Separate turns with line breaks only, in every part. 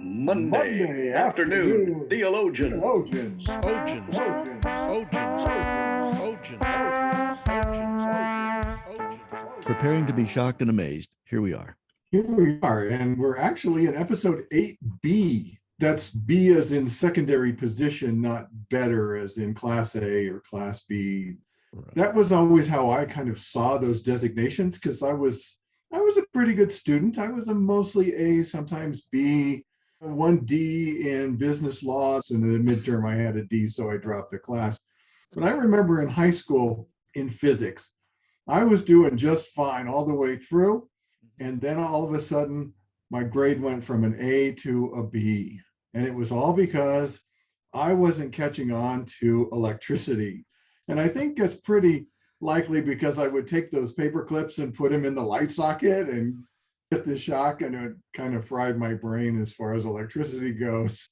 Monday afternoon theologians.
Preparing to be shocked and amazed. Here we are.
Here we are, and we're actually in episode 8B. That's B as in secondary position, not better as in class A or class B. Right. That was always how I kind of saw those designations, because I was a pretty good student. I was a mostly A, sometimes B, one D in business laws, and in the midterm I had a D, so I dropped the class. But I remember in high school in physics, I was doing just fine all the way through. And then all of a sudden, my grade went from an A to a B. And it was all because I wasn't catching on to electricity. And I think it's pretty likely because I would take those paper clips and put them in the light socket and get the shock, and it kind of fried my brain as far as electricity goes.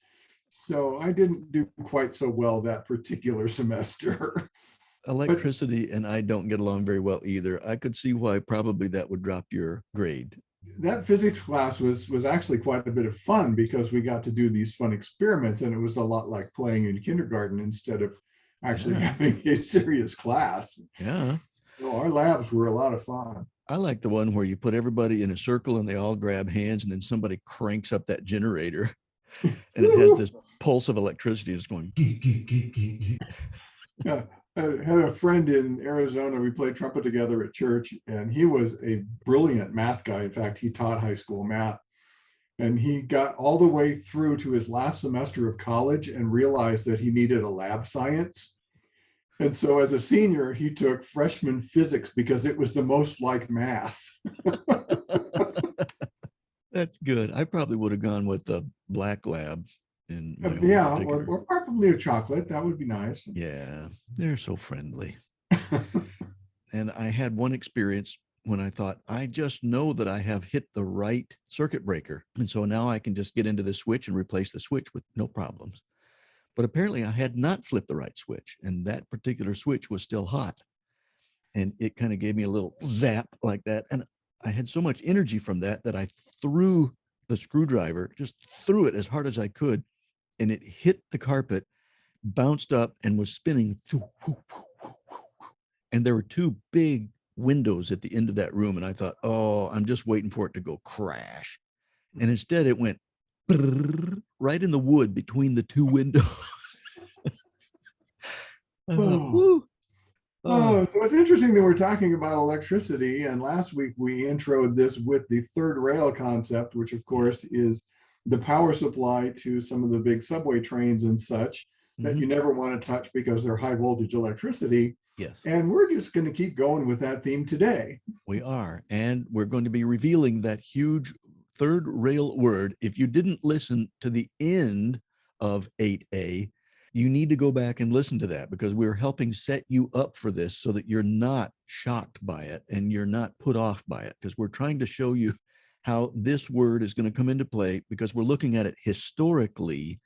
So I didn't do quite so well that particular semester.
Electricity and I don't get along very well either. I could see why probably that would drop your grade.
That physics class was actually quite a bit of fun because we got to do these fun experiments, and it was a lot like playing in kindergarten instead of actually having a serious class.
Yeah.
So our labs were a lot of fun.
I like the one where you put everybody in a circle and they all grab hands, and then somebody cranks up that generator and it has this pulse of electricity just going.
Yeah. I had a friend in Arizona. We played trumpet together at church, and he was a brilliant math guy. In fact, he taught high school math, and he got all the way through to his last semester of college and realized that he needed a lab science. And so as a senior, he took freshman physics because it was the most like math.
That's good. I probably would have gone with the black lab.
Or probably a chocolate. That would be nice.
Yeah, they're so friendly. And I had one experience when I thought, I just know that I have hit the right circuit breaker. And so now I can just get into the switch and replace the switch with no problems. But apparently I had not flipped the right switch, and that particular switch was still hot. And it kind of gave me a little zap like that. And I had so much energy from that I threw the screwdriver, just threw it as hard as I could. And it hit the carpet, bounced up, and was spinning. And there were two big windows at the end of that room. And I thought, oh, I'm just waiting for it to go crash. And instead it went right in the wood between the two windows.
So it's interesting that we're talking about electricity. And last week we introed this with the third rail concept, which of course is the power supply to some of the big subway trains and such that you never want to touch because they're high voltage electricity.
Yes.
And we're just going to keep going with that theme today.
We are. And we're going to be revealing that huge third rail word. If you didn't listen to the end of 8A, you need to go back and listen to that, because we're helping set you up for this so that you're not shocked by it and you're not put off by it, because we're trying to show you how this word is going to come into play, because we're looking at it historically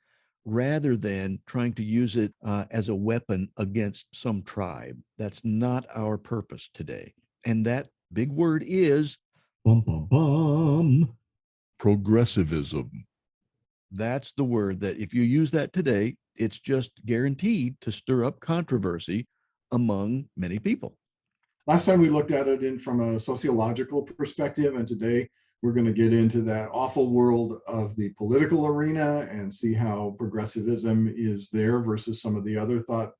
rather than trying to use it as a weapon against some tribe. That's not our purpose today. And that big word is progressivism. That's the word that if you use that today, it's just guaranteed to stir up controversy among many people.
Last time we looked at it from a sociological perspective, and today we're going to get into that awful world of the political arena and see how progressivism is there versus some of the other thought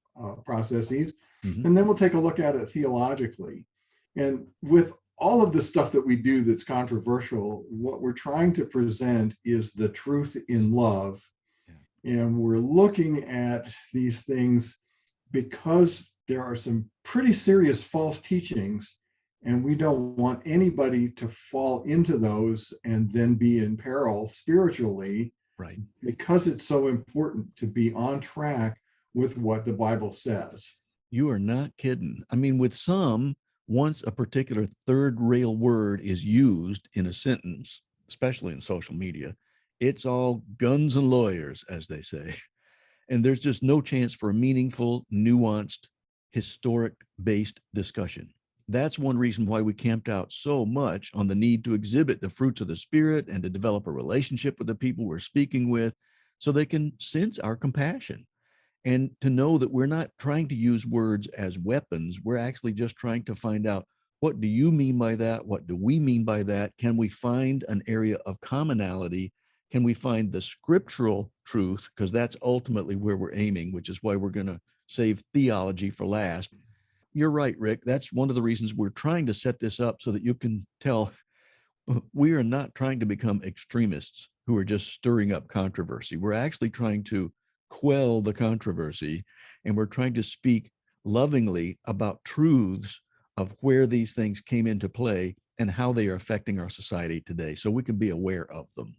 processes. And then we'll take a look at it theologically. And with all of the stuff that we do that's controversial, what we're trying to present is the truth in love. And we're looking at these things because there are some pretty serious false teachings, and we don't want anybody to fall into those and then be in peril spiritually.
Right.
Because it's so important to be on track with what the Bible says.
You are not kidding. I mean, with some, once a particular third rail word is used in a sentence, especially in social media, it's all guns and lawyers, as they say. And there's just no chance for a meaningful, nuanced, historic-based discussion. That's one reason why we camped out so much on the need to exhibit the fruits of the Spirit and to develop a relationship with the people we're speaking with so they can sense our compassion. And to know that we're not trying to use words as weapons, we're actually just trying to find out, what do you mean by that? What do we mean by that? Can we find an area of commonality? Can we find the scriptural truth? Because that's ultimately where we're aiming, which is why we're going to save theology for last. You're right, Rick. That's one of the reasons we're trying to set this up so that you can tell we are not trying to become extremists who are just stirring up controversy. We're actually trying to quell the controversy, and we're trying to speak lovingly about truths of where these things came into play and how they are affecting our society today, so we can be aware of them.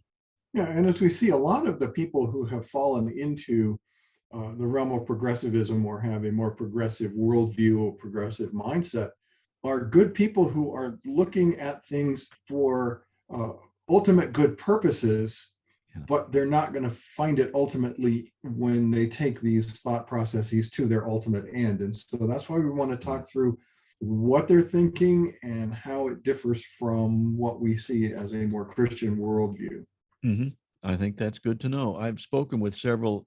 Yeah, and as we see, a lot of the people who have fallen into the realm of progressivism or have a more progressive worldview or progressive mindset are good people who are looking at things for ultimate good purposes, but they're not going to find it ultimately when they take these thought processes to their ultimate end. And so that's why we want to talk through what they're thinking and how it differs from what we see as a more Christian worldview.
Mm-hmm. I think that's good to know. I've spoken with several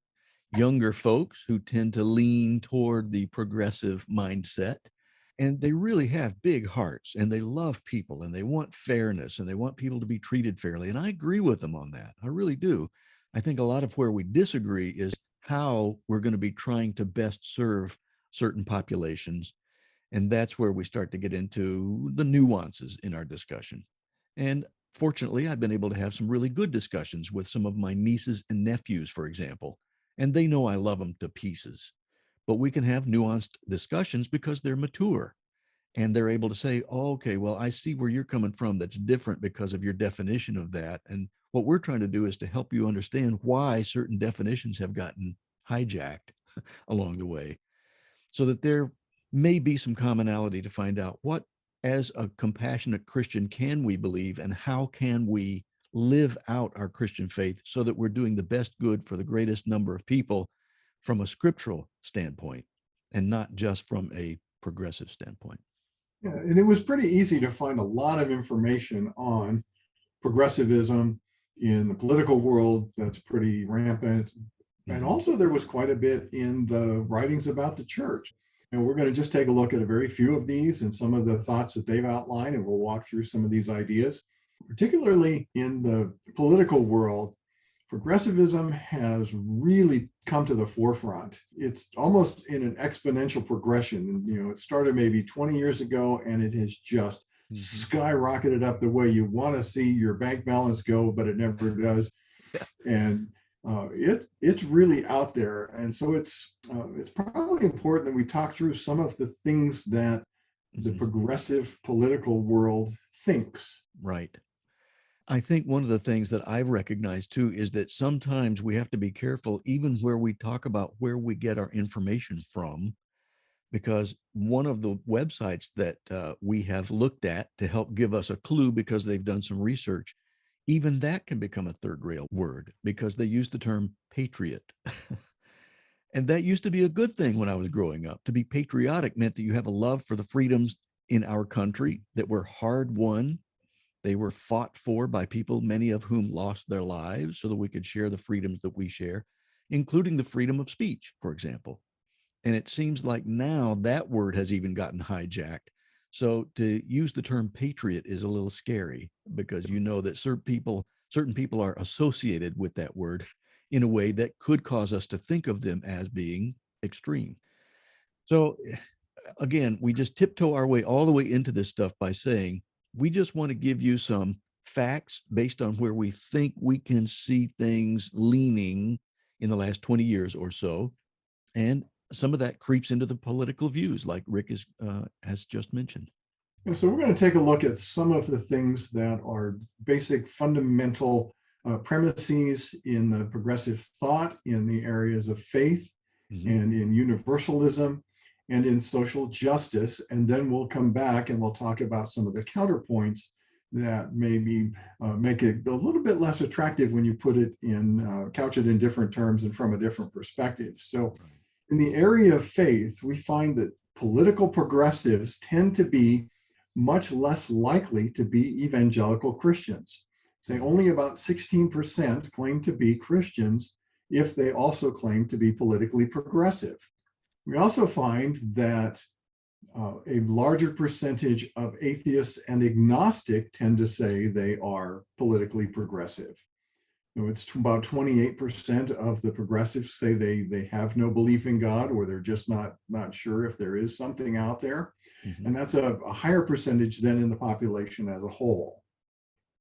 younger folks who tend to lean toward the progressive mindset, and they really have big hearts and they love people and they want fairness and they want people to be treated fairly. And I agree with them on that. I really do. I think a lot of where we disagree is how we're going to be trying to best serve certain populations. And that's where we start to get into the nuances in our discussion. And fortunately, I've been able to have some really good discussions with some of my nieces and nephews, for example, and they know I love them to pieces. But we can have nuanced discussions because they're mature and they're able to say, oh, okay, well, I see where you're coming from. That's different because of your definition of that. And what we're trying to do is to help you understand why certain definitions have gotten hijacked along the way, so that there may be some commonality to find out what, as a compassionate Christian, can we believe and how can we live out our Christian faith so that we're doing the best good for the greatest number of people from a scriptural standpoint and not just from a progressive standpoint.
Yeah, and it was pretty easy to find a lot of information on progressivism in the political world. That's pretty rampant. And also there was quite a bit in the writings about the church. And we're going to just take a look at a very few of these and some of the thoughts that they've outlined, and we'll walk through some of these ideas. Particularly in the political world, progressivism has really come to the forefront. It's almost in an exponential progression. You know, it started maybe 20 years ago, and it has just skyrocketed up the way you want to see your bank balance go, but it never does. And it's really out there. And so it's probably important that we talk through some of the things that the progressive political world thinks.
Right. I think one of the things that I've recognized too is that sometimes we have to be careful even where we talk about where we get our information from, because one of the websites that we have looked at to help give us a clue because they've done some research, even that can become a third rail word because they use the term patriot. And that used to be a good thing when I was growing up. To be patriotic meant that you have a love for the freedoms in our country that were hard won. They were fought for by people, many of whom lost their lives so that we could share the freedoms that we share, including the freedom of speech, for example. And it seems like now that word has even gotten hijacked. So to use the term patriot is a little scary because you know that certain people are associated with that word in a way that could cause us to think of them as being extreme. So again, we just tiptoe our way all the way into this stuff by saying, we just want to give you some facts based on where we think we can see things leaning in the last 20 years or so. And some of that creeps into the political views, like Rick has just mentioned.
And so we're going to take a look at some of the things that are basic fundamental premises in the progressive thought in the areas of faith and in universalism and in social justice. And then we'll come back and we'll talk about some of the counterpoints that maybe make it a little bit less attractive when you put it in, couch it in different terms and from a different perspective. So in the area of faith, we find that political progressives tend to be much less likely to be evangelical Christians. Say only about 16% claim to be Christians if they also claim to be politically progressive. We also find that a larger percentage of atheists and agnostic tend to say they are politically progressive. It's about 28% of the progressives say they have no belief in God, or they're just not sure if there is something out there. Mm-hmm. And that's a higher percentage than in the population as a whole.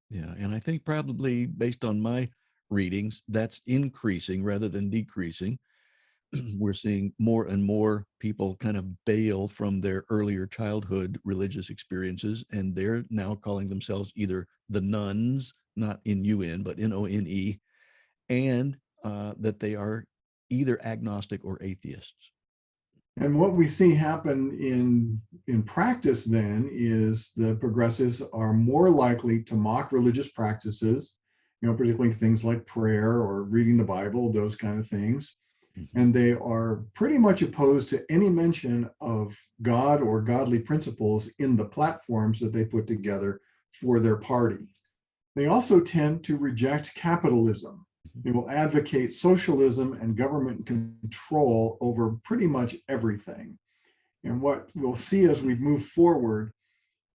Yeah, and I think probably based on my readings, that's increasing rather than decreasing. We're seeing more and more people kind of bail from their earlier childhood religious experiences, and they're now calling themselves either the nuns, not N-U-N, but N-O-N-E, and that they are either agnostic or atheists.
And what we see happen in practice then is the progressives are more likely to mock religious practices, particularly things like prayer or reading the Bible, those kind of things. Mm-hmm. And they are pretty much opposed to any mention of God or godly principles in the platforms that they put together for their party. They also tend to reject capitalism. They will advocate socialism and government control over pretty much everything. And what we'll see as we move forward,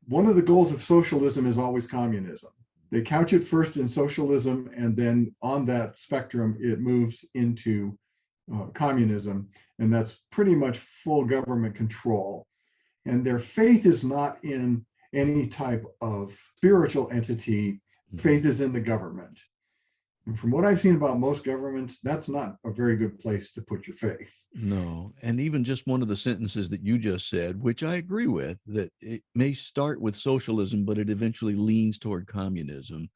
one of the goals of socialism is always communism. They couch it first in socialism, and then on that spectrum, it moves into communism, and that's pretty much full government control. And their faith is not in any type of spiritual entity. Faith is in the government. And from what I've seen about most governments, that's not a very good place to put your faith.
No. And even just one of the sentences that you just said, which I agree with, that it may start with socialism, but it eventually leans toward communism.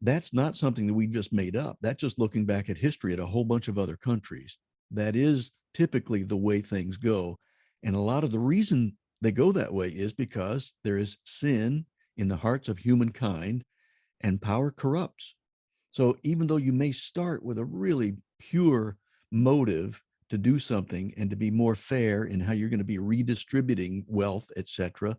That's not something that we just made up. That's just looking back at history at a whole bunch of other countries. That is typically the way things go. And a lot of the reason they go that way is because there is sin in the hearts of humankind, and power corrupts. So even though you may start with a really pure motive to do something and to be more fair in how you're going to be redistributing wealth, etc.,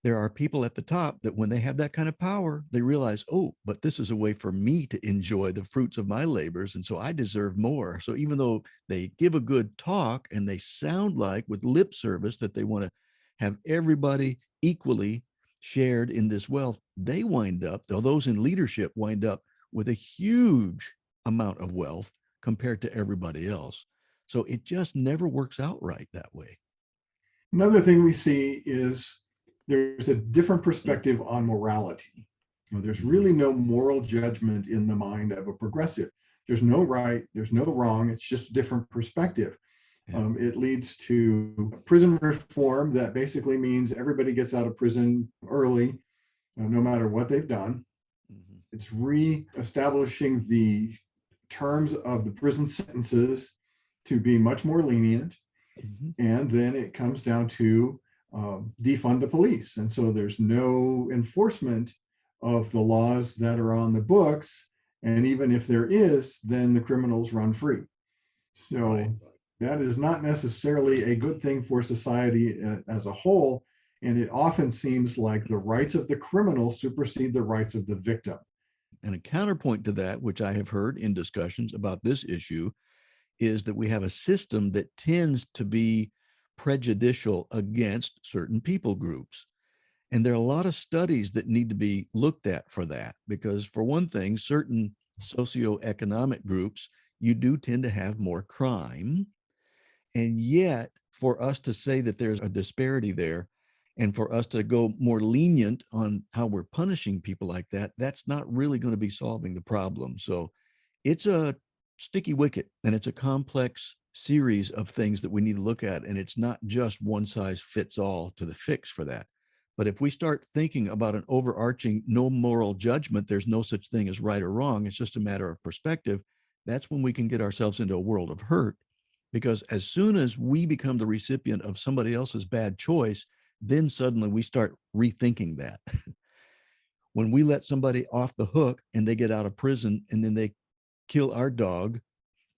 there are people at the top that when they have that kind of power, they realize, oh, but this is a way for me to enjoy the fruits of my labors, and so I deserve more. So even though they give a good talk and they sound like with lip service that they want to have everybody equally shared in this wealth, they wind up, though those in leadership wind up with a huge amount of wealth compared to everybody else. So it just never works out right that way.
Another thing we see is there's a different perspective on morality. There's really no moral judgment in the mind of a progressive. There's no right, there's no wrong, it's just a different perspective. It leads to prison reform that basically means everybody gets out of prison early, no matter what they've done. Mm-hmm. It's re-establishing the terms of the prison sentences to be much more lenient. Mm-hmm. And then it comes down to defund the police. And so there's no enforcement of the laws that are on the books. And even if there is, then the criminals run free. So that is not necessarily a good thing for society as a whole. And it often seems like the rights of the criminal supersede the rights of the victim.
And a counterpoint to that, which I have heard in discussions about this issue, is that we have a system that tends to be prejudicial against certain people groups. And there are a lot of studies that need to be looked at for that, because for one thing, certain socioeconomic groups, you do tend to have more crime. And yet for us to say that there's a disparity there, and for us to go more lenient on how we're punishing people like that, that's not really going to be solving the problem. So it's a sticky wicket, and it's a complex series of things that we need to look at. And it's not just one size fits all to the fix for that. But if we start thinking about an overarching no moral judgment, there's no such thing as right or wrong, it's just a matter of perspective, that's when we can get ourselves into a world of hurt. Because as soon as we become the recipient of somebody else's bad choice, then suddenly we start rethinking that. When we let somebody off the hook and they get out of prison and then they kill our dog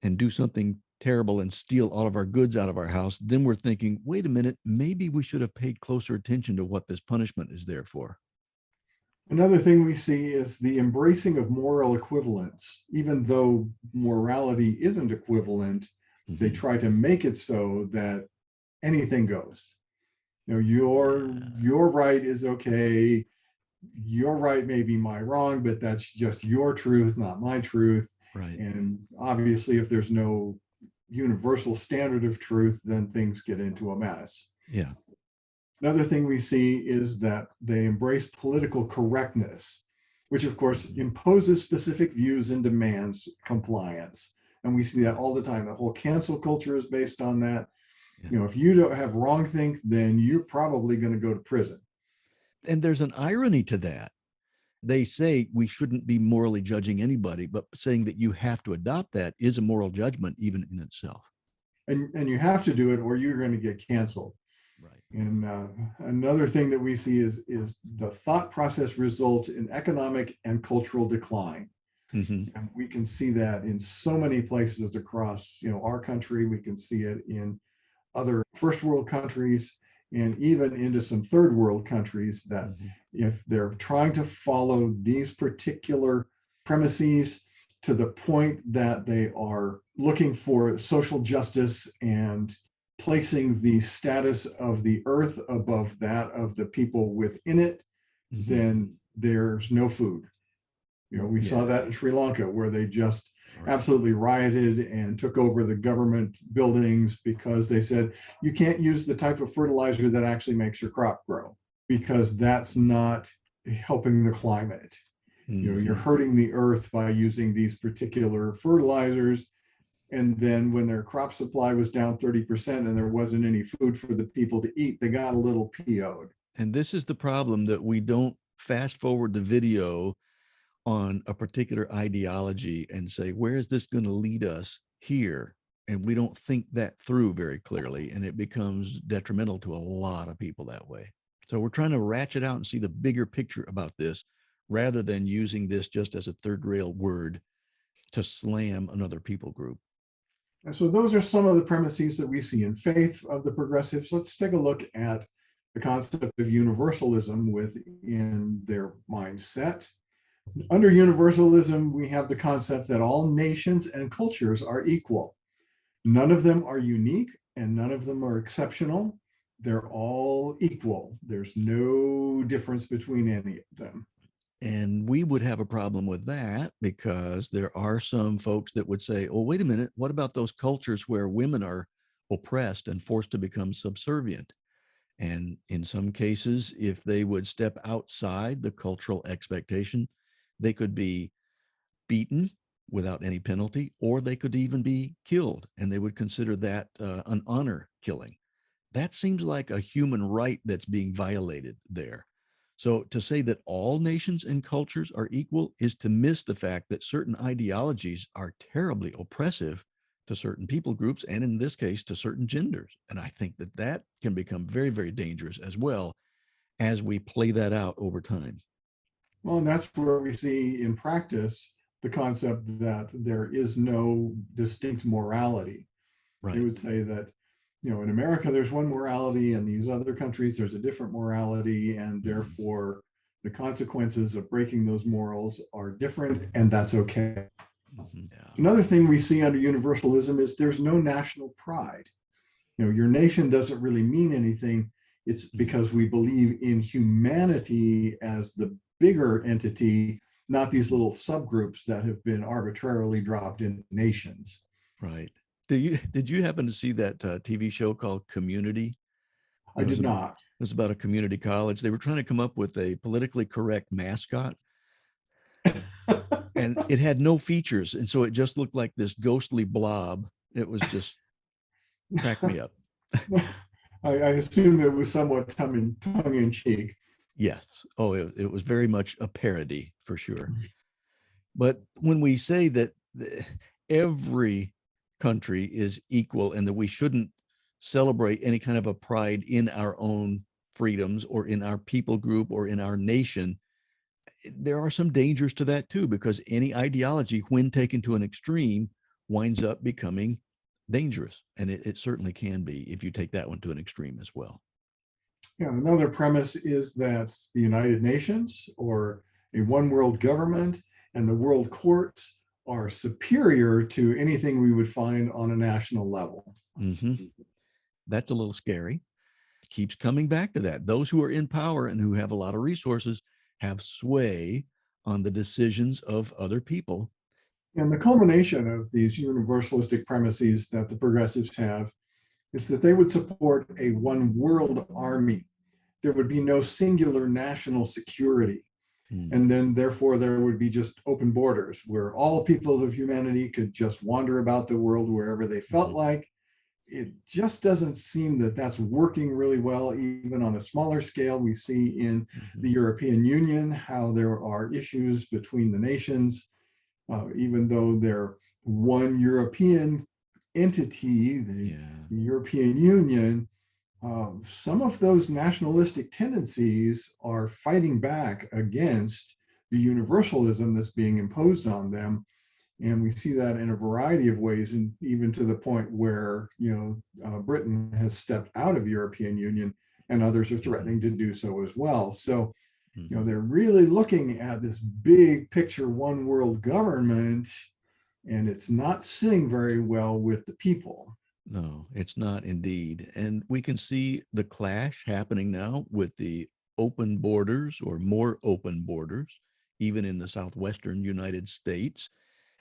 and do something terrible and steal all of our goods out of our house, then we're thinking, wait a minute, maybe we should have paid closer attention to what this punishment is there for.
Another thing we see is the embracing of moral equivalence. Even though morality isn't equivalent, they try to make it so that anything goes. Your right is okay. Your right may be my wrong, but that's just your truth, not my truth.
Right.
And obviously, if there's no universal standard of truth, then things get into a mess.
Yeah.
Another thing we see is that they embrace political correctness, which of course imposes specific views and demands compliance. And we see that all the time. The whole cancel culture is based on that.
Yeah.
If you don't have wrongthink, then you're probably going to go to prison.
And there's an irony to that. They say we shouldn't be morally judging anybody, but saying that you have to adopt that is a moral judgment even in itself.
And you have to do it or you're going to get canceled.
Right.
And another thing that we see is the thought process results in economic and cultural decline. And we can see that in so many places across our country. We can see it in other first world countries and even into some third world countries that if they're trying to follow these particular premises to the point that they are looking for social justice and placing the status of the earth above that of the people within it, then there's no food. We saw that in Sri Lanka, where they just absolutely rioted and took over the government buildings because they said, you can't use the type of fertilizer that actually makes your crop grow because that's not helping the climate. You're hurting the earth by using these particular fertilizers. And then when their crop supply was down 30% and there wasn't any food for the people to eat, they got a little PO'd.
And this is the problem, that we don't fast forward the video on a particular ideology and say, where is this going to lead us here? And we don't think that through very clearly, and it becomes detrimental to a lot of people that way. So we're trying to ratchet out and see the bigger picture about this rather than using this just as a third rail word to slam another people group.
And so those are some of the premises that we see in faith of the progressives. Let's take a look at the concept of universalism within their mindset. Under universalism, we have the concept that all nations and cultures are equal. None of them are unique and none of them are exceptional. They're all equal. There's no difference between any of them.
And we would have a problem with that because there are some folks that would say, oh, wait a minute, what about those cultures where women are oppressed and forced to become subservient? And in some cases, if they would step outside the cultural expectation, they could be beaten without any penalty, or they could even be killed. And they would consider that an honor killing. That seems like a human right that's being violated there. So to say that all nations and cultures are equal is to miss the fact that certain ideologies are terribly oppressive to certain people groups, and in this case, to certain genders. And I think that that can become very, very dangerous as well as we play that out over time.
Well, and that's where we see in practice the concept that there is no distinct morality.
Right.
They would say that, in America, there's one morality, and these other countries, there's a different morality, and therefore the consequences of breaking those morals are different, and that's okay. Another thing we see under universalism is there's no national pride. Your nation doesn't really mean anything. It's because we believe in humanity as the bigger entity, not these little subgroups that have been arbitrarily dropped into nations.
Right. Did you happen to see that TV show called Community?
I did not.
It was about a community college. They were trying to come up with a politically correct mascot. And it had no features. And so it just looked like this ghostly blob. It was just cracked me up.
I assume it was somewhat tongue in cheek.
Yes. Oh, it was very much a parody for sure. But when we say that every country is equal and that we shouldn't celebrate any kind of a pride in our own freedoms or in our people group or in our nation, there are some dangers to that too, because any ideology, when taken to an extreme, winds up becoming dangerous. And it certainly can be if you take that one to an extreme as well.
Yeah, another premise is that the United Nations or a one world government and the world courts are superior to anything we would find on a national level.
That's a little scary. Keeps coming back to that. Those who are in power and who have a lot of resources have sway on the decisions of other people.
And the culmination of these universalistic premises that the progressives have is that they would support a one world army. There would be no singular national security. And then therefore there would be just open borders where all peoples of humanity could just wander about the world wherever they felt like. It just doesn't seem that that's working really well, even on a smaller scale. We see in the European Union how there are issues between the nations, even though they're one European entity, the European Union. Some of those nationalistic tendencies are fighting back against the universalism that's being imposed on them. And we see that in a variety of ways, and even to the point where, Britain has stepped out of the European Union and others are threatening to do so as well. So, they're really looking at this big picture, one world government, and it's not sitting very well with the people.
No, it's not indeed. And we can see the clash happening now with the open borders or more open borders, even in the southwestern United States.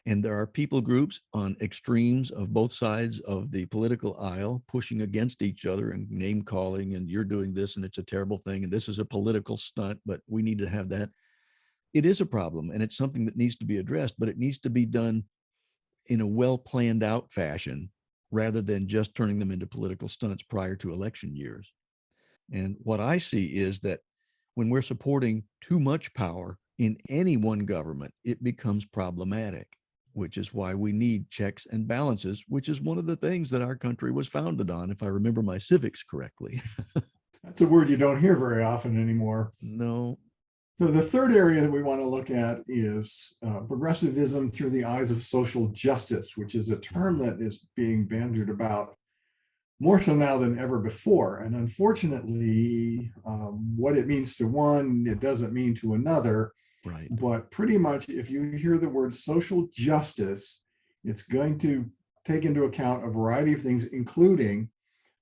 And there are people groups on extremes of both sides of the political aisle pushing against each other and name calling, and you're doing this and it's a terrible thing, and this is a political stunt, but we need to have that. It is a problem, and it's something that needs to be addressed, but it needs to be done in a well planned out fashion rather than just turning them into political stunts prior to election years. And what I see is that when we're supporting too much power in any one government, it becomes problematic, which is why we need checks and balances, which is one of the things that our country was founded on, if I remember my civics correctly.
That's a word you don't hear very often anymore.
No.
So the third area that we want to look at is progressivism through the eyes of social justice, which is a term that is being bandied about more so now than ever before. And unfortunately, what it means to one, it doesn't mean to another.
Right.
But pretty much, if you hear the word social justice, it's going to take into account a variety of things, including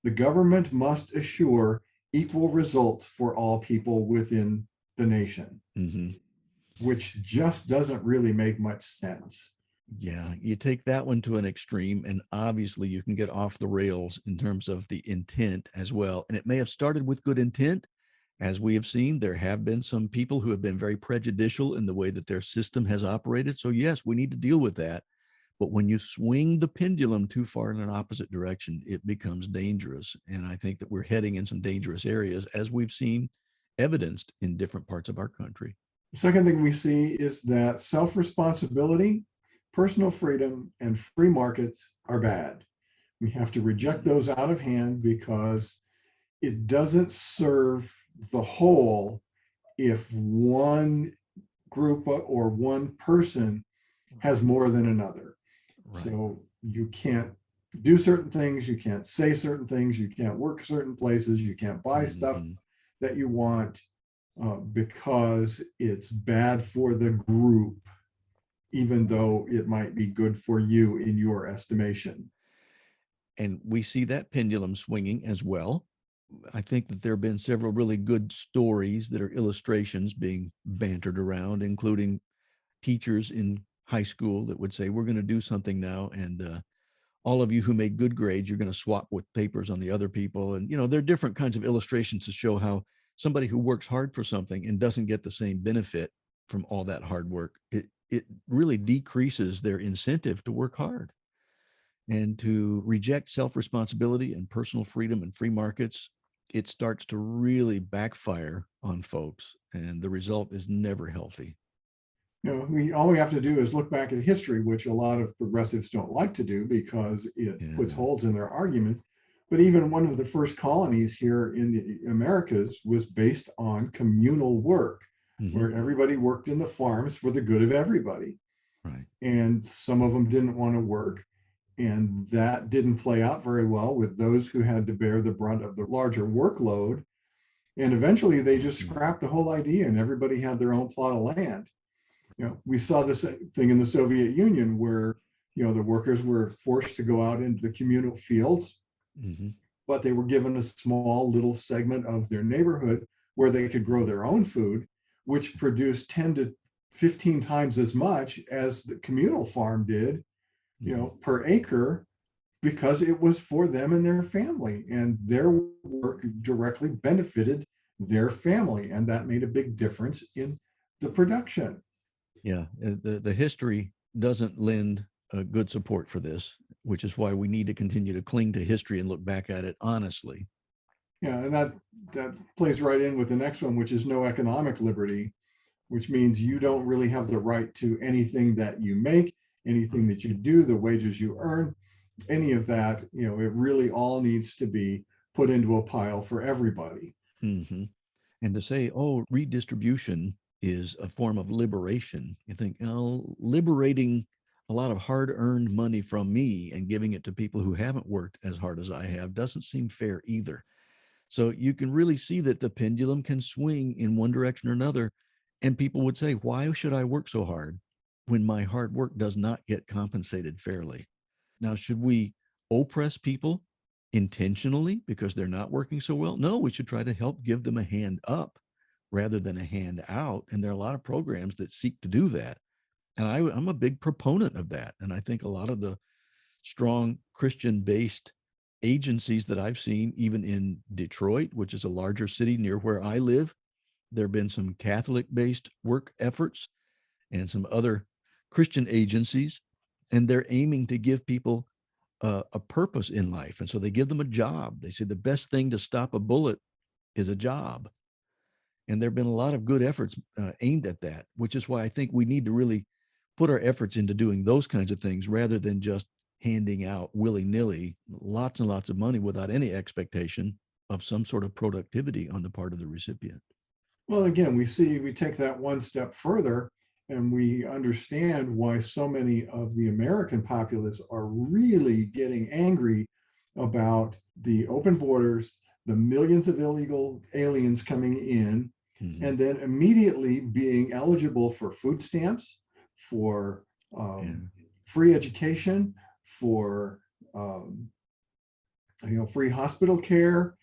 the government must assure equal results for all people within the nation, which just doesn't really make much sense.
Yeah, you take that one to an extreme, and obviously you can get off the rails in terms of the intent as well. And it may have started with good intent. As we have seen, there have been some people who have been very prejudicial in the way that their system has operated. So yes, we need to deal with that. But when you swing the pendulum too far in an opposite direction, it becomes dangerous. And I think that we're heading in some dangerous areas, as we've seen evidenced in different parts of our country.
The second thing we see is that self-responsibility, personal freedom, and free markets are bad. We have to reject those out of hand because it doesn't serve the whole if one group or one person has more than another. Right. So you can't do certain things, you can't say certain things, you can't work certain places, you can't buy stuff that you want because it's bad for the group, even though it might be good for you in your estimation.
And we see that pendulum swinging as well. I think that there have been several really good stories that are illustrations being bantered around, including teachers in high school that would say, we're going to do something now. And all of you who made good grades, you're going to swap with papers on the other people. And, there are different kinds of illustrations to show how somebody who works hard for something and doesn't get the same benefit from all that hard work, it really decreases their incentive to work hard. And to reject self-responsibility and personal freedom and free markets, it starts to really backfire on folks. And the result is never healthy.
All we have to do is look back at history, which a lot of progressives don't like to do because it puts holes in their arguments. But even one of the first colonies here in the Americas was based on communal work, where everybody worked in the farms for the good of everybody.
Right.
And some of them didn't want to work. And that didn't play out very well with those who had to bear the brunt of the larger workload. And eventually they just scrapped the whole idea and everybody had their own plot of land. We saw this thing in the Soviet Union where, the workers were forced to go out into the communal fields, but they were given a small little segment of their neighborhood where they could grow their own food, which produced 10 to 15 times as much as the communal farm did, per acre, because it was for them and their family, and their work directly benefited their family. And that made a big difference in the production.
Yeah, the history doesn't lend good support for this, which is why we need to continue to cling to history and look back at it honestly.
Yeah, and that plays right in with the next one, which is no economic liberty, which means you don't really have the right to anything that you make, anything that you do, the wages you earn, any of that. It really all needs to be put into a pile for everybody.
And to say, oh, redistribution is a form of liberation, you think, oh, liberating a lot of hard-earned money from me and giving it to people who haven't worked as hard as I have doesn't seem fair either. So you can really see that the pendulum can swing in one direction or another. And people would say, why should I work so hard when my hard work does not get compensated fairly? Now, should we oppress people intentionally because they're not working so well? No, we should try to help give them a hand up rather than a hand out. And there are a lot of programs that seek to do that. And I'm a big proponent of that. And I think a lot of the strong Christian-based agencies that I've seen, even in Detroit, which is a larger city near where I live, there have been some Catholic-based work efforts and some other Christian agencies, and they're aiming to give people a purpose in life. And so they give them a job. They say the best thing to stop a bullet is a job. And there have been a lot of good efforts aimed at that, which is why I think we need to really put our efforts into doing those kinds of things rather than just handing out willy-nilly lots and lots of money without any expectation of some sort of productivity on the part of the recipient.
Well, again, we take that one step further and we understand why so many of the American populace are really getting angry about the open borders, the millions of illegal aliens coming in, and then immediately being eligible for food stamps, for free education, for free hospital care,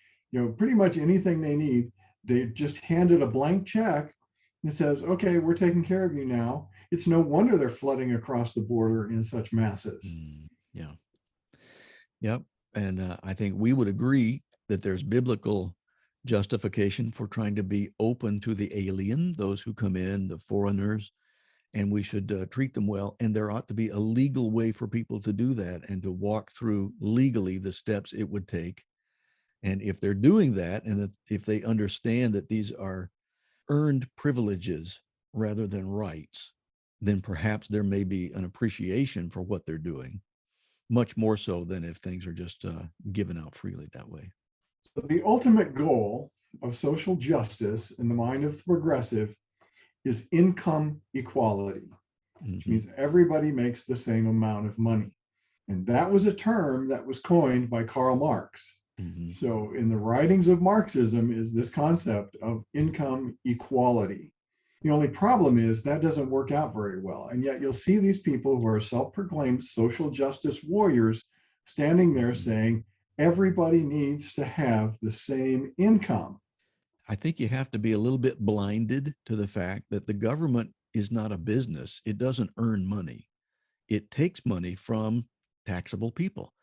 pretty much anything they need. They just handed a blank check that says, okay, we're taking care of you now. It's no wonder they're flooding across the border in such masses.
Yeah. Yep. And I think we would agree that there's biblical justification for trying to be open to the alien, those who come in, the foreigners, and we should treat them well. And there ought to be a legal way for people to do that and to walk through legally the steps it would take. And if they're doing that, and if they understand that these are earned privileges rather than rights, then perhaps there may be an appreciation for what they're doing, much more so than if things are just given out freely that way.
So the ultimate goal of social justice in the mind of the progressive is income equality, which means everybody makes the same amount of money. And that was a term that was coined by Karl Marx. So in the writings of Marxism is this concept of income equality. The only problem is that doesn't work out very well. And yet you'll see these people who are self-proclaimed social justice warriors standing there saying, everybody needs to have the same income.
I think you have to be a little bit blinded to the fact that the government is not a business. It doesn't earn money. It takes money from taxable people.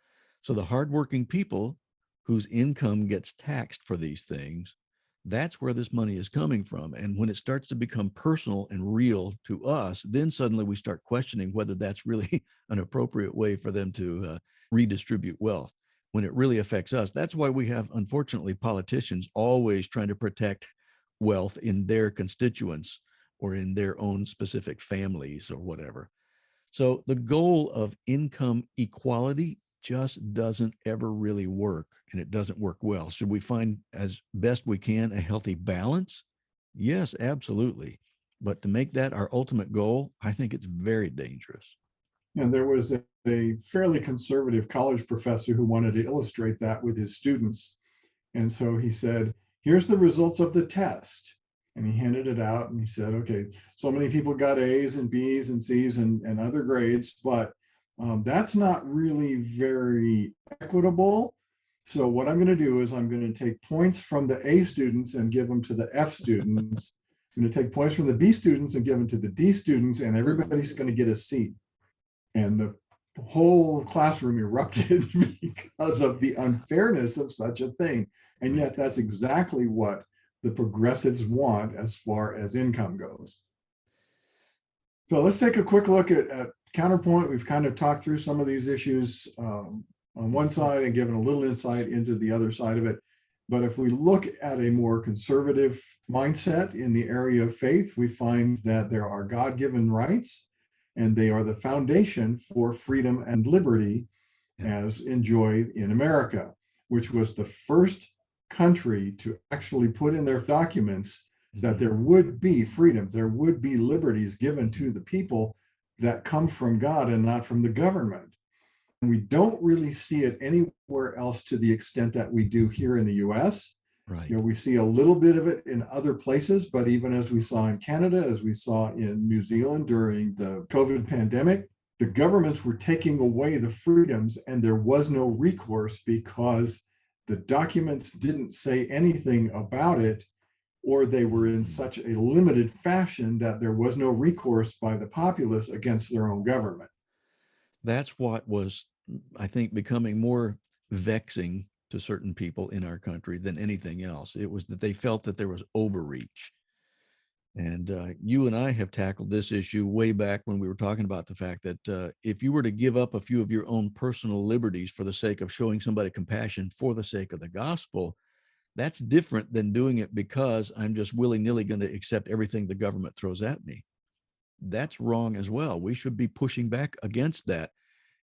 So the hardworking people whose income gets taxed for these things, that's where this money is coming from. And when it starts to become personal and real to us, then suddenly we start questioning whether that's really an appropriate way for them to redistribute wealth when it really affects us. That's why we have, unfortunately, politicians always trying to protect wealth in their constituents or in their own specific families or whatever. So the goal of income equality just doesn't ever really work, and it doesn't work well. Should we find, as best we can, a healthy balance? Yes, absolutely. But to make that our ultimate goal, I think it's very dangerous.
And there was a fairly conservative college professor who wanted to illustrate that with his students. And so he said, here's the results of the test. And he handed it out and he said, okay, so many people got A's and B's and C's and other grades, but that's not really very equitable. So what I'm going to do is I'm going to take points from the A students and give them to the F students. I'm going to take points from the B students and give them to the D students, and everybody's going to get a C. And the whole classroom erupted because of the unfairness of such a thing. And yet that's exactly what the progressives want as far as income goes. So let's take a quick look at counterpoint. We've kind of talked through some of these issues on one side and given a little insight into the other side of it. But if we look at a more conservative mindset in the area of faith, we find that there are God-given rights, and they are the foundation for freedom and liberty as enjoyed in America, which was the first country to actually put in their documents that there would be freedoms, there would be liberties given to the people that come from God and not from the government. And we don't really see it anywhere else to the extent that we do here in the US.
Right.
You know, we see a little bit of it in other places, but even as we saw in Canada, as we saw in New Zealand during the COVID pandemic, the governments were taking away the freedoms and there was no recourse because the documents didn't say anything about it, or they were in such a limited fashion that there was no recourse by the populace against their own government.
That's what was, I think, becoming more vexing to certain people in our country than anything else. It was that they felt that there was overreach. And you and I have tackled this issue way back when we were talking about the fact that if you were to give up a few of your own personal liberties for the sake of showing somebody compassion for the sake of the gospel, that's different than doing it because I'm just willy-nilly going to accept everything the government throws at me. That's wrong as well. We should be pushing back against that.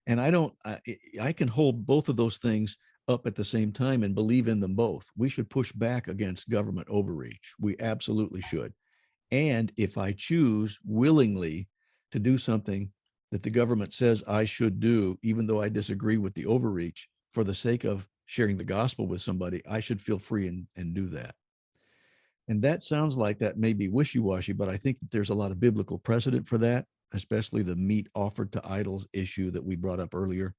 And I can hold both of those things up at the same time and believe in them both. We should push back against government overreach. We absolutely should. And if I choose willingly to do something that the government says I should do, even though I disagree with the overreach, for the sake of sharing the gospel with somebody, I should feel free and do that. And that sounds like that may be wishy-washy, but I think that there's a lot of biblical precedent for that, especially the meat offered to idols issue that we brought up earlier.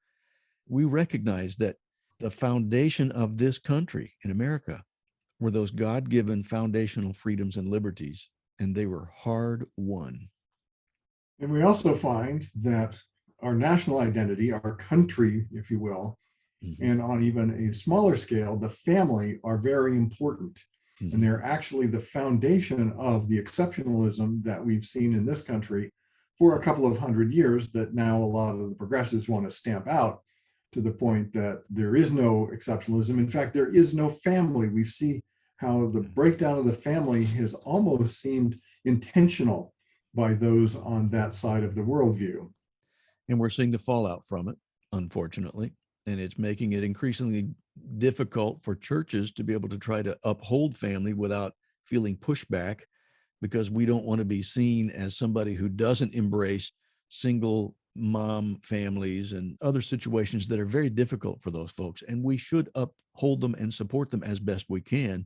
We recognize that the foundation of this country in America were those God-given foundational freedoms and liberties, and they were hard won.
And we also find that our national identity, our country, if you will, and on even a smaller scale, the family are very important. And they're actually the foundation of the exceptionalism that we've seen in this country for a couple of hundred years that now a lot of the progressives want to stamp out, to the point that there is no exceptionalism. In fact, there is no family. We see how the breakdown of the family has almost seemed intentional by those on that side of the worldview.
And we're seeing the fallout from it, unfortunately. And it's making it increasingly difficult for churches to be able to try to uphold family without feeling pushback, because we don't want to be seen as somebody who doesn't embrace single mom families and other situations that are very difficult for those folks. And we should uphold them and support them as best we can.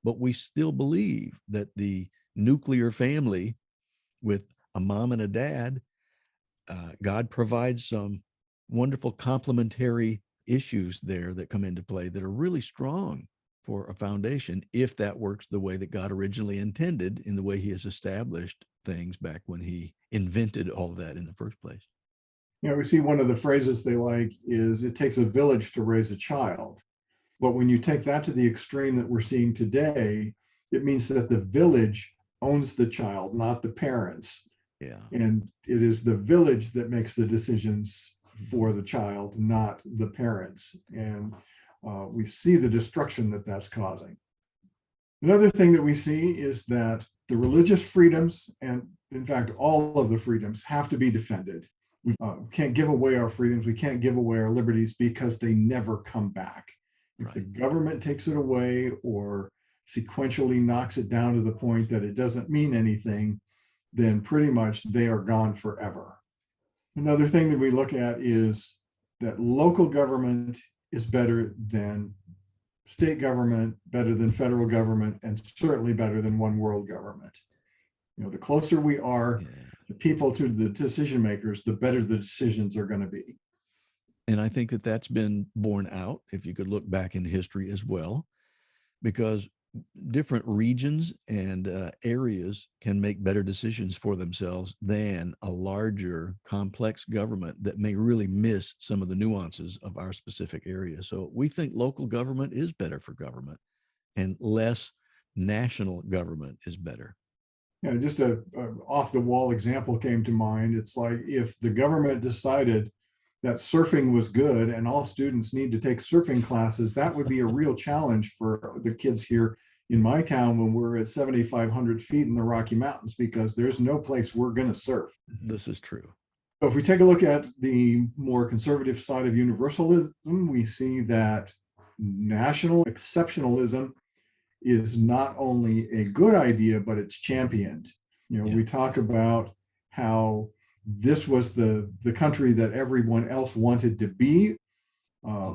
But we still believe that the nuclear family with a mom and a dad, God provides some wonderful complementary issues there that come into play that are really strong for a foundation, if that works the way that God originally intended, in the way he has established things back when he invented all of that in the first place.
You know, we see one of the phrases they like is, it takes a village to raise a child. But when you take that to the extreme that we're seeing today, it means that the village owns the child, not the parents.
Yeah.
And it is the village that makes the decisions for the child, not the parents. And we see the destruction that that's causing. Another thing that we see is that the religious freedoms, and in fact, all of the freedoms, have to be defended. We can't give away our freedoms. We can't give away our liberties because they never come back. If the government takes it away or sequentially knocks it down to the point that it doesn't mean anything, then pretty much they are gone forever. Another thing that we look at is that local government is better than state government, better than federal government, and certainly better than one world government. The closer we are, the people to the decision makers, the better the decisions are going to be.
And I think that that's been borne out, if you could look back in history as well, because different regions and areas can make better decisions for themselves than a larger, complex government that may really miss some of the nuances of our specific area. So we think local government is better for government, and less national government is better.
Just a off the wall example came to mind. It's like if the government decided that surfing was good and all students need to take surfing classes, that would be a real challenge for the kids here in my town when we're at 7,500 feet in the Rocky Mountains, because there's no place we're going to surf.
This is true.
So if we take a look at the more conservative side of universalism, we see that national exceptionalism is not only a good idea, but it's championed. We talk about how this was the country that everyone else wanted to be.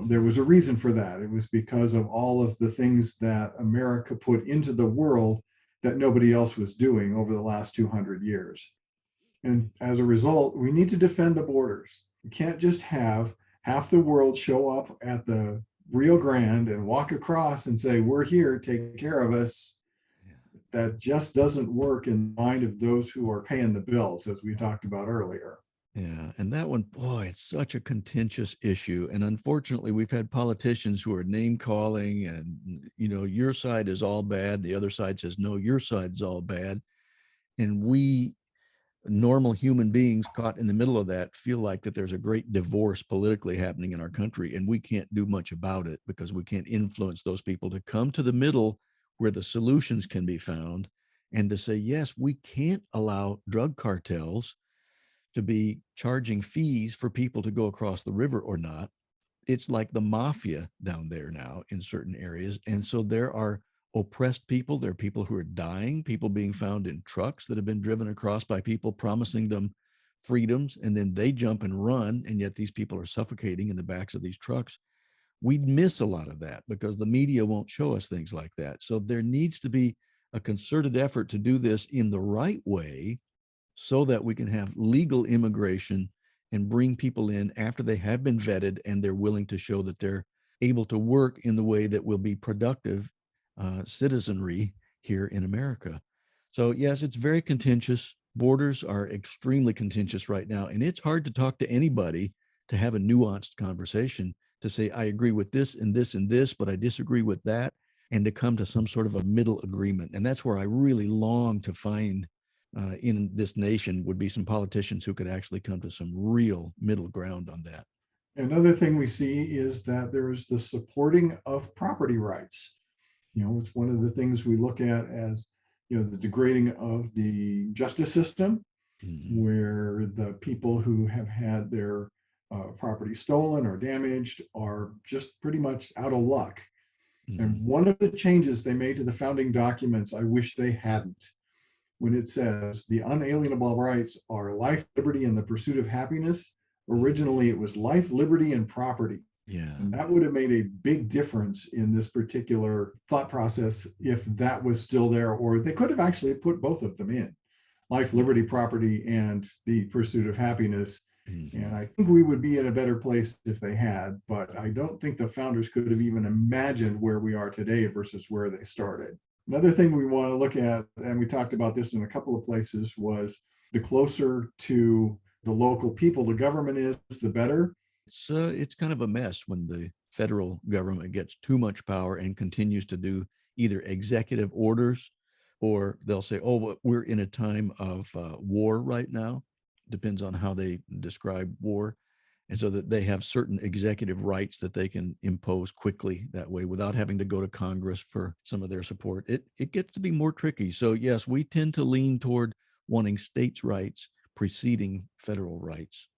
There was a reason for that. It was because of all of the things that America put into the world that nobody else was doing over the last 200 years. And as a result, we need to defend the borders. We can't just have half the world show up at the Rio Grande and walk across and say, we're here, take care of us. That just doesn't work in the mind of those who are paying the bills, as we talked about earlier.
Yeah. And that one, boy, it's such a contentious issue. And unfortunately, we've had politicians who are name calling and, your side is all bad. The other side says, no, your side's all bad. And we normal human beings caught in the middle of that feel like that there's a great divorce politically happening in our country, and we can't do much about it because we can't influence those people to come to the middle where the solutions can be found, and to say, yes, we can't allow drug cartels to be charging fees for people to go across the river or not. It's like the mafia down there now in certain areas. And so there are oppressed people. There are people who are dying, people being found in trucks that have been driven across by people promising them freedoms, and then they jump and run, and yet these people are suffocating in the backs of these trucks. We miss a lot of that because the media won't show us things like that. So there needs to be a concerted effort to do this in the right way so that we can have legal immigration and bring people in after they have been vetted and they're willing to show that they're able to work in the way that will be productive citizenry here in America. So yes, it's very contentious. Borders are extremely contentious right now, and it's hard to talk to anybody to have a nuanced conversation to say, I agree with this and this and this, but I disagree with that, and to come to some sort of a middle agreement. And that's where I really long to find in this nation would be some politicians who could actually come to some real middle ground on that.
Another thing we see is that there is the supporting of property rights. It's one of the things we look at as, the degrading of the justice system, where the people who have had their property stolen or damaged are just pretty much out of luck. And one of the changes they made to the founding documents, I wish they hadn't, when it says the unalienable rights are life, liberty, and the pursuit of happiness. Originally, it was life, liberty, and property.
Yeah.
And that would have made a big difference in this particular thought process if that was still there, or they could have actually put both of them in, life, liberty, property, and the pursuit of happiness. And I think we would be in a better place if they had, but I don't think the founders could have even imagined where we are today versus where they started. Another thing we want to look at, and we talked about this in a couple of places, was the closer to the local people the government is, the better.
It's kind of a mess when the federal government gets too much power and continues to do either executive orders, or they'll say, oh, we're in a time of war right now. Depends on how they describe war. And so that they have certain executive rights that they can impose quickly that way without having to go to Congress for some of their support. It gets to be more tricky. So yes, we tend to lean toward wanting states' rights preceding federal rights.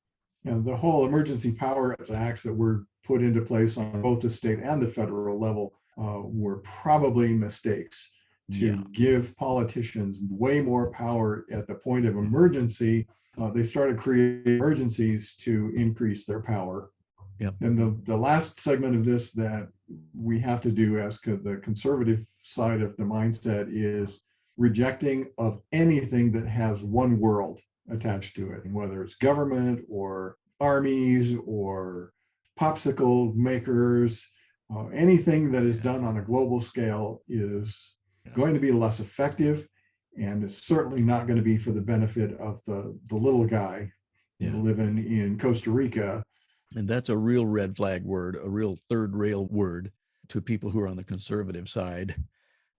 The whole emergency power acts that were put into place on both the state and the federal level were probably mistakes to give politicians way more power at the point of emergency They started creating emergencies to increase their power.
Yep.
And the last segment of this that we have to do as the conservative side of the mindset is rejecting of anything that has one world attached to it, whether it's government or armies or popsicle makers. Anything that is done on a global scale is going to be less effective, and it's certainly not going to be for the benefit of the little guy living in Costa Rica.
And that's a real red flag word, a real third rail word to people who are on the conservative side.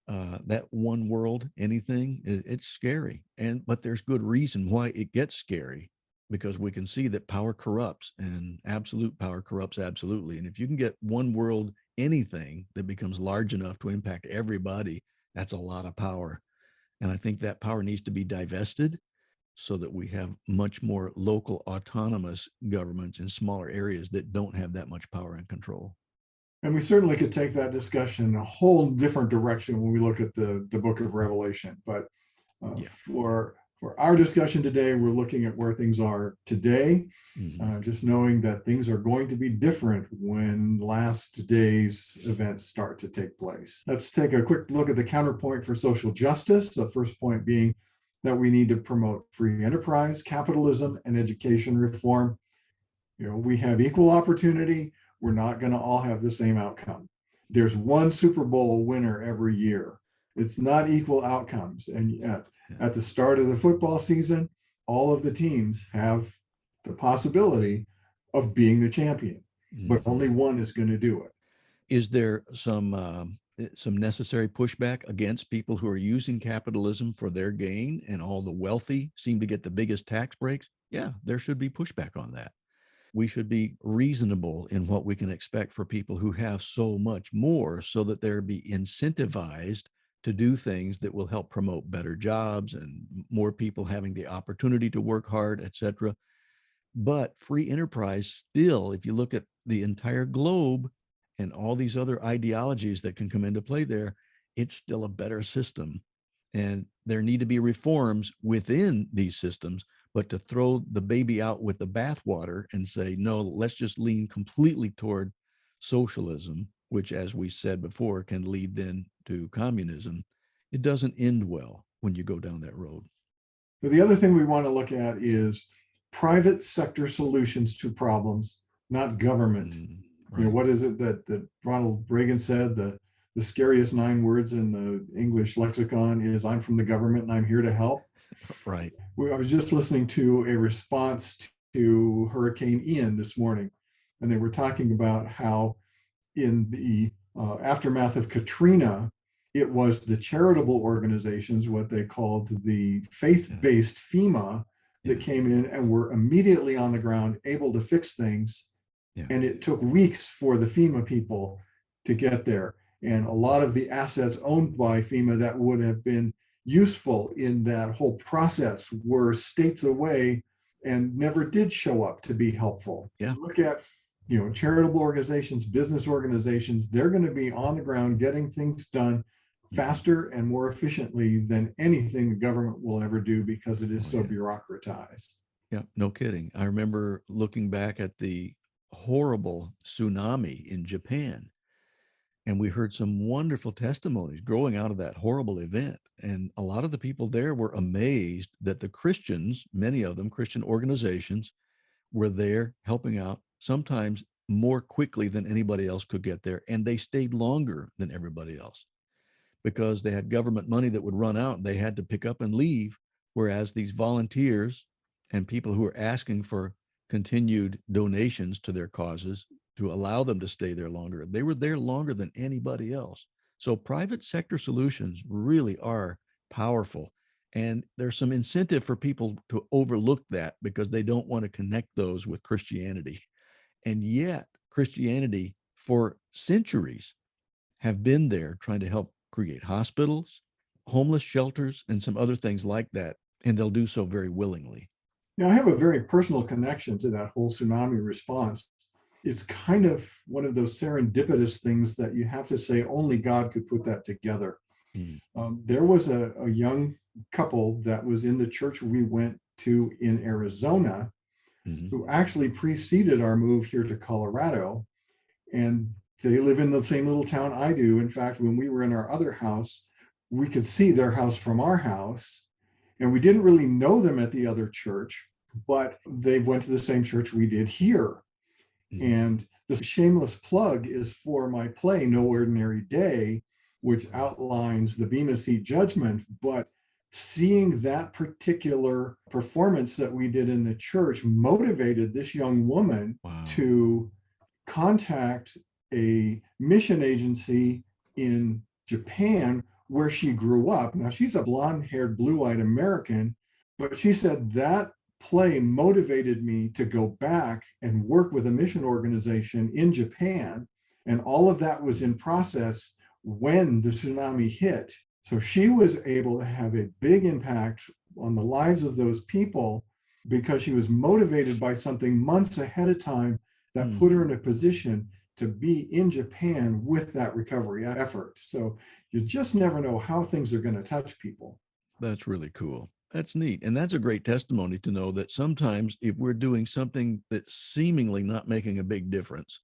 That one world, anything, it's scary. But there's good reason why it gets scary, because we can see that power corrupts, and absolute power corrupts absolutely. And if you can get one world, anything that becomes large enough to impact everybody, that's a lot of power. And I think that power needs to be divested so that we have much more local autonomous governments in smaller areas that don't have that much power and control.
And we certainly could take that discussion in a whole different direction when we look at the book of Revelation. But for our discussion today, we're looking at where things are today, just knowing that things are going to be different when last day's events start to take place. Let's take a quick look at the counterpoint for social justice. The first point being that we need to promote free enterprise, capitalism, and education reform. We have equal opportunity. We're not going to all have the same outcome. There's one Super Bowl winner every year. It's not equal outcomes. And yet, at the start of the football season, all of the teams have the possibility of being the champion, but only one is going to do it.
Is there some necessary pushback against people who are using capitalism for their gain, and all the wealthy seem to get the biggest tax breaks? Yeah, there should be pushback on that. We should be reasonable in what we can expect for people who have so much more, so that they'll be incentivized to do things that will help promote better jobs and more people having the opportunity to work hard, etc. But free enterprise still, if you look at the entire globe and all these other ideologies that can come into play there, it's still a better system. And there need to be reforms within these systems, but to throw the baby out with the bathwater and say, no, let's just lean completely toward socialism, which, as we said before, can lead then to communism, it doesn't end well when you go down that road.
The other thing we want to look at is private sector solutions to problems, not government. Right. What is it that Ronald Reagan said? The scariest 9 words in the English lexicon is, I'm from the government and I'm here to help.
Right.
I was just listening to a response to Hurricane Ian this morning, and they were talking about how in the aftermath of Katrina, it was the charitable organizations, what they called the faith-based FEMA, that came in and were immediately on the ground, able to fix things. And it took weeks for the FEMA people to get there. And a lot of the assets owned by FEMA that would have been useful in that whole process were states away and never did show up to be helpful. Look at charitable organizations, business organizations, they're going to be on the ground getting things done faster and more efficiently than anything the government will ever do, because it is so bureaucratized.
Yeah, no kidding. I remember looking back at the horrible tsunami in Japan, and we heard some wonderful testimonies growing out of that horrible event. And a lot of the people there were amazed that the Christians, many of them Christian organizations, were there helping out, sometimes more quickly than anybody else could get there. And they stayed longer than everybody else because they had government money that would run out and they had to pick up and leave. Whereas these volunteers and people who were asking for continued donations to their causes to allow them to stay there longer, they were there longer than anybody else. So private sector solutions really are powerful. And there's some incentive for people to overlook that because they don't want to connect those with Christianity. And yet Christianity for centuries have been there trying to help create hospitals, homeless shelters, and some other things like that. And they'll do so very willingly.
Now, I have a very personal connection to that whole tsunami response. It's kind of one of those serendipitous things that you have to say only God could put that together. There was a young couple that was in the church we went to in Arizona, who actually preceded our move here to Colorado. And they live in the same little town I do. In fact, when we were in our other house, we could see their house from our house. And we didn't really know them at the other church, but they went to the same church we did here. And the shameless plug is for my play, No Ordinary Day, which outlines the Bema Seat judgment. But seeing that particular performance that we did in the church motivated this young woman to contact a mission agency in Japan where she grew up. Now, she's a blonde-haired, blue-eyed American, but she said that play motivated me to go back and work with a mission organization in Japan. And all of that was in process when the tsunami hit. So she was able to have a big impact on the lives of those people because she was motivated by something months ahead of time that put her in a position to be in Japan with that recovery effort. So you just never know how things are going to touch people.
That's really cool. That's neat. And that's a great testimony to know that sometimes if we're doing something that's seemingly not making a big difference,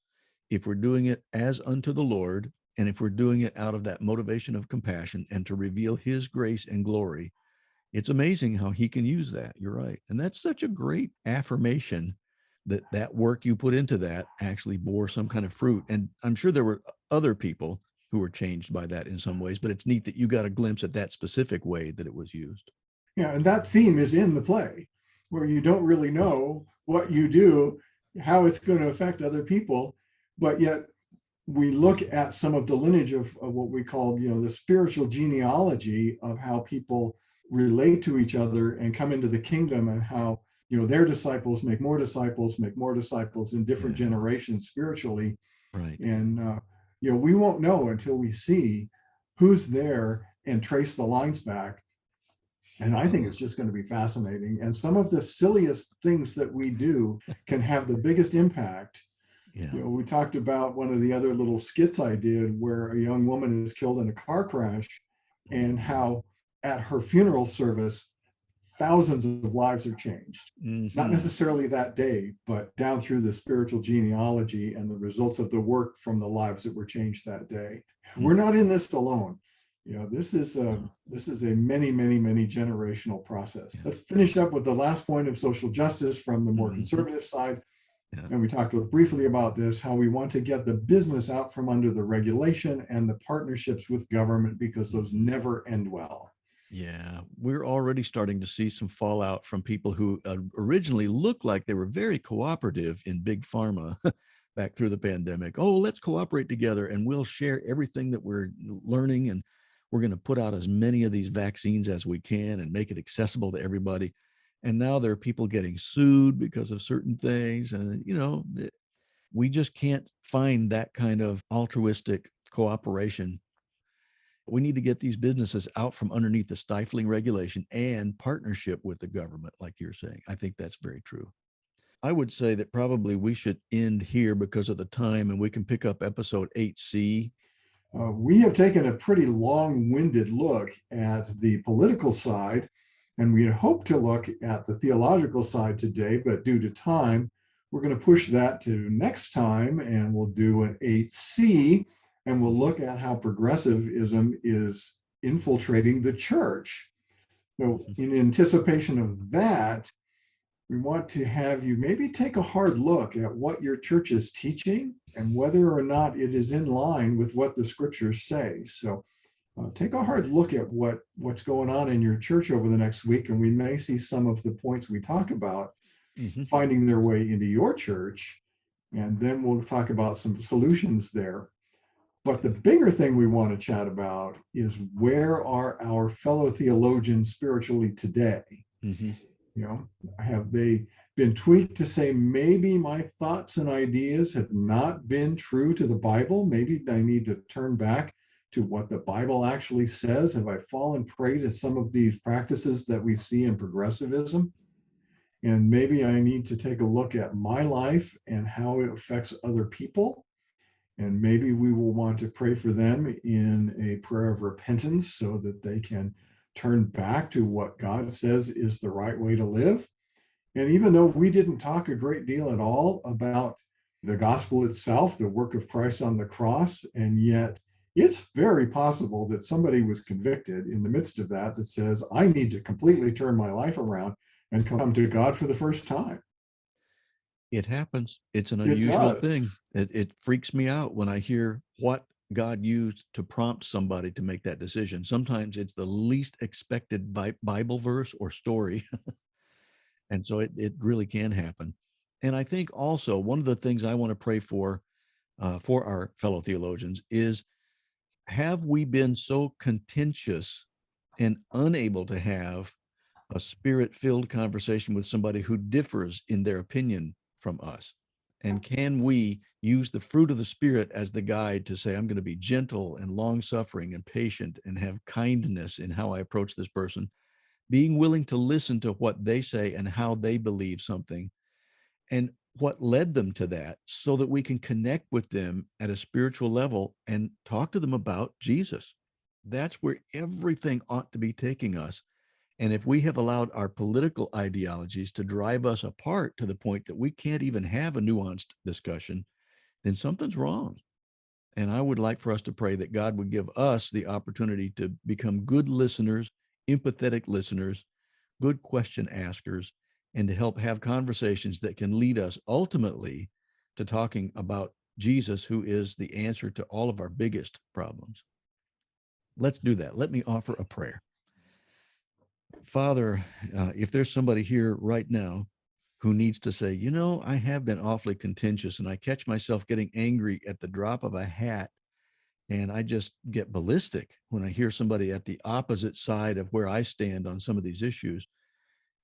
if we're doing it as unto the Lord, and if we're doing it out of that motivation of compassion and to reveal his grace and glory, it's amazing how he can use that. You're right. And that's such a great affirmation that that work you put into that actually bore some kind of fruit. And I'm sure there were other people who were changed by that in some ways, but it's neat that you got a glimpse at that specific way that it was used.
Yeah, and that theme is in the play, where you don't really know what you do, how it's going to affect other people, but yet we look at some of the lineage of what we call, the spiritual genealogy of how people relate to each other and come into the kingdom, and how their disciples make more disciples in different generations spiritually.
Right.
And we won't know until we see who's there and trace the lines back. And I think it's just going to be fascinating. And some of the silliest things that we do can have the biggest impact.
Yeah.
We talked about one of the other little skits I did where a young woman is killed in a car crash, and how at her funeral service, thousands of lives are changed. Not necessarily that day, but down through the spiritual genealogy and the results of the work from the lives that were changed that day. We're not in this alone. This is a many, many, many generational process. Let's finish up with the last point of social justice from the more conservative side. And we talked briefly about this, how we want to get the business out from under the regulation and the partnerships with government, because those never end well.
Yeah, we're already starting to see some fallout from people who originally looked like they were very cooperative in big pharma back through the pandemic. Oh, let's cooperate together and we'll share everything that we're learning, and we're going to put out as many of these vaccines as we can and make it accessible to everybody. And now there are people getting sued because of certain things. And, we just can't find that kind of altruistic cooperation. We need to get these businesses out from underneath the stifling regulation and partnership with the government, like you're saying. I think that's very true. I would say that probably we should end here because of the time, and we can pick up episode 8C.
We have taken a pretty long-winded look at the political side, and we had hoped to look at the theological side today, but due to time, we're going to push that to next time, and we'll do an 8C, and we'll look at how progressivism is infiltrating the church. So in anticipation of that, we want to have you maybe take a hard look at what your church is teaching and whether or not it is in line with what the scriptures say. So take a hard look at what's going on in your church over the next week, and we may see some of the points we talk about finding their way into your church, and then we'll talk about some solutions there. But the bigger thing we want to chat about is, where are our fellow theologians spiritually today? Have they been tweaked to say, maybe my thoughts and ideas have not been true to the Bible? Maybe I need to turn back to what the Bible actually says. Have I fallen prey to some of these practices that we see in progressivism? And maybe I need to take a look at my life and how it affects other people. And maybe we will want to pray for them in a prayer of repentance so that they can turn back to what God says is the right way to live. And even though we didn't talk a great deal at all about the gospel itself, the work of Christ on the cross, and yet it's very possible that somebody was convicted in the midst of that says, I need to completely turn my life around and come to God for the first time.
It happens. It's an unusual thing. It freaks me out when I hear what God used to prompt somebody to make that decision. Sometimes it's the least expected Bible verse or story. And so it really can happen. And I think also one of the things I want to pray for our fellow theologians is, have we been so contentious and unable to have a spirit-filled conversation with somebody who differs in their opinion from us? And can we use the fruit of the Spirit as the guide to say, I'm going to be gentle and long-suffering and patient and have kindness in how I approach this person, being willing to listen to what they say and how they believe something and what led them to that, so that we can connect with them at a spiritual level and talk to them about Jesus. That's where everything ought to be taking us. And if we have allowed our political ideologies to drive us apart to the point that we can't even have a nuanced discussion, then something's wrong. And I would like for us to pray that God would give us the opportunity to become good listeners, empathetic listeners, good question askers, and to help have conversations that can lead us ultimately to talking about Jesus, who is the answer to all of our biggest problems. Let's do that. Let me offer a prayer. Father, if there's somebody here right now who needs to say, you know, I have been awfully contentious and I catch myself getting angry at the drop of a hat, and I just get ballistic when I hear somebody at the opposite side of where I stand on some of these issues.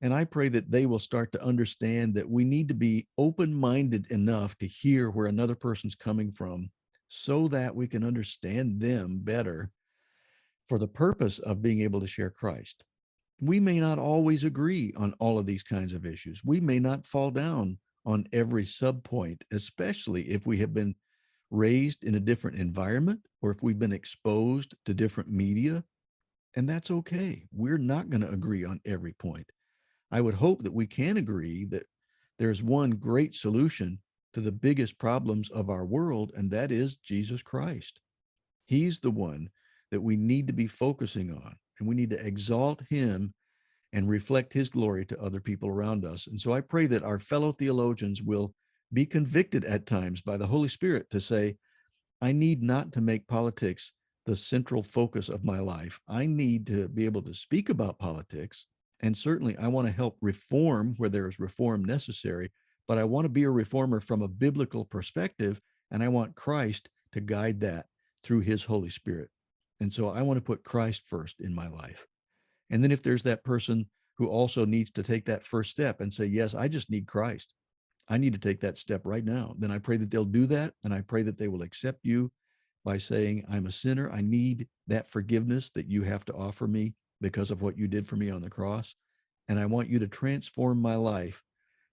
And I pray that they will start to understand that we need to be open-minded enough to hear where another person's coming from so that we can understand them better for the purpose of being able to share Christ. We may not always agree on all of these kinds of issues. We may not fall down on every subpoint, especially if we have been raised in a different environment or if we've been exposed to different media. And that's okay. We're not going to agree on every point. I would hope that we can agree that there's one great solution to the biggest problems of our world, and that is Jesus Christ. He's the one that we need to be focusing on, and we need to exalt him and reflect his glory to other people around us. And so I pray that our fellow theologians will be convicted at times by the Holy Spirit to say, I need not to make politics the central focus of my life. I need to be able to speak about politics. And certainly I want to help reform where there is reform necessary, but I want to be a reformer from a biblical perspective. And I want Christ to guide that through his Holy Spirit. And so I want to put Christ first in my life. And then if there's that person who also needs to take that first step and say, yes, I just need Christ, I need to take that step right now, then I pray that they'll do that. And I pray that they will accept you by saying, I'm a sinner. I need that forgiveness that you have to offer me because of what you did for me on the cross. And I want you to transform my life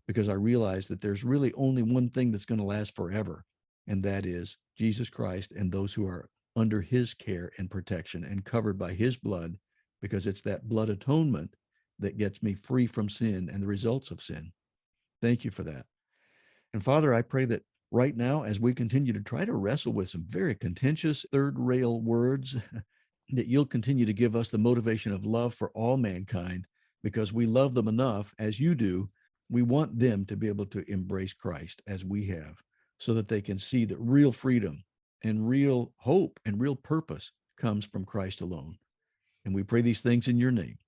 because I realize that there's really only one thing that's going to last forever. And that is Jesus Christ and those who are under his care and protection and covered by his blood, because it's that blood atonement that gets me free from sin and the results of sin. Thank you for that. And Father, I pray that right now, as we continue to try to wrestle with some very contentious third rail words, that you'll continue to give us the motivation of love for all mankind, because we love them enough, as you do. We want them to be able to embrace Christ as we have, so that they can see that real freedom and real hope and real purpose comes from Christ alone. And we pray these things in your name.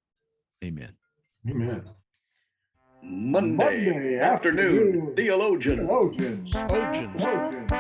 Amen.
Amen.
Monday afternoon theologians.
Theologians.
Theologians.